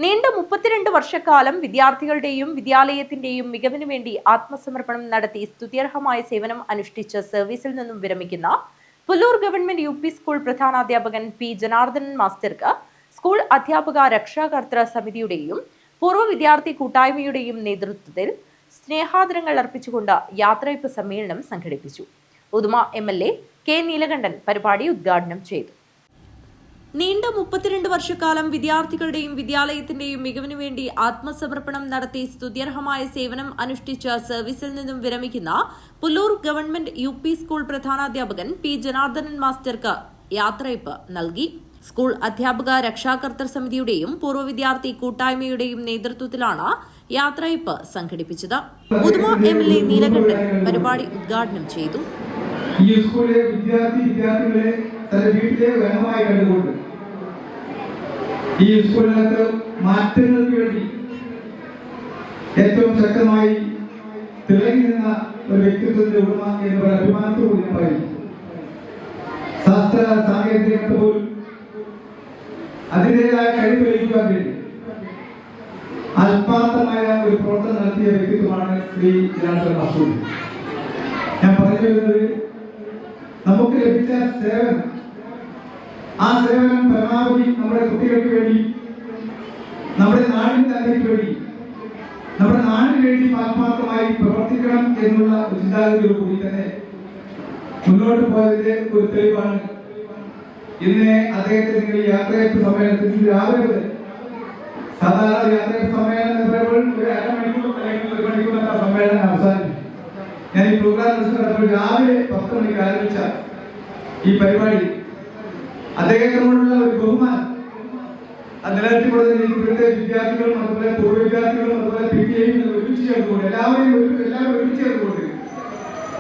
നീണ്ട 32 വർഷക്കാലം വിദ്യാർത്ഥികളുടെയും വിദ്യാലയത്തിന്റെയും മികവിനു വേണ്ടി ആത്മസമർപ്പണം നടത്തി സ്തുത്യർഹമായ സേവനം അനുഷ്ഠിച്ച് സർവീസിൽ നിന്നും വിരമിക്കുന്ന പുല്ലൂർ ഗവൺമെന്റ് യു.പി. സ്കൂൾ പ്രധാനാധ്യാപകൻ പി ജനാർദ്ദനൻ മാസ്റ്റർക്ക് സ്കൂൾ അധ്യാപക രക്ഷാകർതൃ സമിതിയുടെയും പൂർവ്വ വിദ്യാർത്ഥി കൂട്ടായ്മയുടെയും നേതൃത്വത്തിൽ സ്നേഹാദരങ്ങൾ അർപ്പിച്ചുകൊണ്ട് യാത്രയയപ്പ് സമ്മേളനം സംഘടിപ്പിച്ചു. ഉദുമ എം.എൽ.എ. കെ നീലകണ്ഠൻ പരിപാടി ഉദ്ഘാടനം ചെയ്തു. നീണ്ട 32 വർഷക്കാലം വിദ്യാർത്ഥികളുടെയും വിദ്യാലയത്തിന്റെയും മികവിനു വേണ്ടി ആത്മസമർപ്പണം നടത്തി സ്തുത്യർഹമായ സേവനം അനുഷ്ഠിച്ച് സർവീസിൽ നിന്നും വിരമിക്കുന്ന പുല്ലൂർ ഗവൺമെന്റ് യു.പി. സ്കൂൾ പ്രധാനാധ്യാപകൻ പി ജനാർദ്ദനൻ മാസ്റ്റർക്ക് യാത്രയയപ്പ് നൽകി. സ്കൂൾ അധ്യാപക രക്ഷാകർതൃ സമിതിയുടെയും പൂർവ്വ വിദ്യാർത്ഥി കൂട്ടായ്മയുടെയും നേതൃത്വത്തിലാണ് യാത്രയയപ്പ് സംഘടിപ്പിച്ചത്. ഉദുമ എം.എൽ.എ. നീലകണ്ഠൻ പരിപാടി ഉദ്ഘാടനം ചെയ്തു. ഈ സ്കൂളിലെ വിദ്യാർത്ഥികളെ തന്റെ വീട്ടിലെ വനമായി കണ്ടുകൊണ്ട് ഈ സ്കൂളിനകത്ത് മാറ്റങ്ങൾക്ക് വേണ്ടി ഏറ്റവും ശക്തമായി തിളങ്ങി നിന്ന ഒരു വ്യക്തിത്വത്തിന്റെ ഉടമ എന്ന അഭിമാനത്തോടുകൂടി പറയും. ശാസ്ത്ര സാങ്കേതിക രംഗത്ത് പോലും അതിൻ്റെതായ കഴിവ് ലഭിക്കാൻ വേണ്ടി ആത്മാർത്ഥമായ ഒരു പ്രവർത്തനം നടത്തിയ വ്യക്തിത്വമാണ് ശ്രീ ജനാർദ്ദനൻ മാസ്റ്റർ. ഞാൻ പറഞ്ഞു വരുന്നത്, നമുക്ക് ലഭിച്ച സേവനം, ആ സേവനം പരമാവധി നമ്മുടെ കുട്ടികൾക്ക് വേണ്ടി, നമ്മുടെ നാടിന്റെ നന്മയ്ക്ക് വേണ്ടി, നമ്മുടെ നാടിന് വേണ്ടി ആത്മാർത്ഥമായി പ്രവർത്തിക്കണം എന്നുള്ള ചിന്താഗതിയോടുകൂടി തന്നെ മുന്നോട്ട് പോയതിന്റെ ഒരു തെളിവാണ് ഇന്ന് അദ്ദേഹത്തെ നിങ്ങൾ യാത്രയയപ്പ് സമ്മേളനത്തിൽ രാവിലെ മുതൽ, സാധാരണ യാത്രയയപ്പ് സമ്മേളനം എന്ന് പറയുമ്പോൾ ഒരു അരമണിക്കൂർ അല്ലെങ്കിൽ 1 മണിക്കൂർ സമ്മേളനം അവസാനിക്കും. ഞാൻ ഈ പ്രോഗ്രാം നടത്തുമ്പോൾ രാവിലെ 10 മണിക്ക് ആരംഭിച്ച ഈ പരിപാടി അദ്ദേഹത്തിനോടുള്ള ഒരു ബഹുമാനം നിലനിർത്തിക്കൊടുത്ത ഇവിടുത്തെ വിദ്യാർത്ഥികളും അതുപോലെ പൂർവ്വ വിദ്യാർത്ഥികളും അതുപോലെ PTA-യും ഒരുമിച്ച് ചേർന്നുകൊണ്ട് എല്ലാവരും ഒരുമിച്ച് ചേർന്നുകൊണ്ട്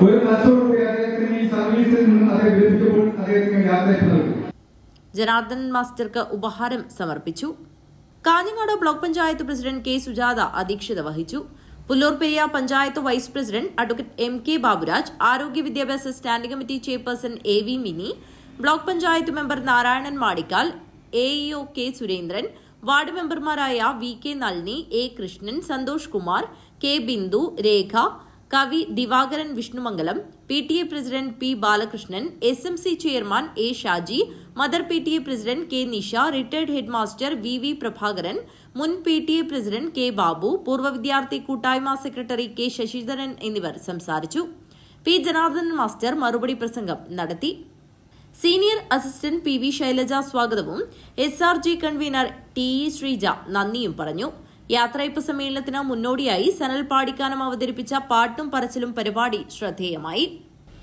ഒരു മനസ്സോടുകൂടി അദ്ദേഹത്തിന് ഈ സർവീസിൽ നിന്നും അദ്ദേഹം വിരമിച്ചപ്പോൾ അദ്ദേഹത്തിന് യാത്രയയപ്പ് നൽകി. ജനാർദ്ദനൻ മാസ്റ്റർക്ക് ഉപഹാരം സമർപ്പിച്ചു. Kanhangad block panchayat president K Sujatha അധ്യക്ഷത വഹിച്ചു. Pullur Periya panchayat vice president advocate M.K. Baburaj, ആരോഗ്യ വിദ്യാഭ്യാസ standing committee chairperson A.V. Mini, block panchayat member Narayanan Madikkal, AEO K Surendran, ward മെമ്പർമാരായ V.K. Nalini, A. Krishnan, Santhosh Kumar, K. Bindu, രേഖ, കവി Divakaran Vishnumangalam, PTA president P. Balakrishnan, SMC chairman A. Shaji, mother PTA president K. Nisha, retired head master V.V. Prabhakaran, മുൻ PTA president K. Babu, പൂർവ്വ വിദ്യാർത്ഥി കൂട്ടായ്മ secretary K. Sasidharan എന്നിവർ സംസാരിച്ചു. P Janardhanan master മറുപടി പ്രസംഗം നടത്തി. സീനിയർ അസിസ്റ്റന്റ് PV ശൈലജ സ്വാഗതവും SRG കൺവീനർ TE ശ്രീജ നന്ദിയും പറഞ്ഞു. യാത്രയയപ്പ് സമ്മേളനത്തിന് മുന്നോടിയായി സനൽ പാടിക്കാനം അവതരിപ്പിച്ച പാട്ടും പറച്ചിലും പരിപാടി ശ്രദ്ധേയമായി.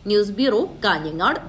News bureau, Kanhangad.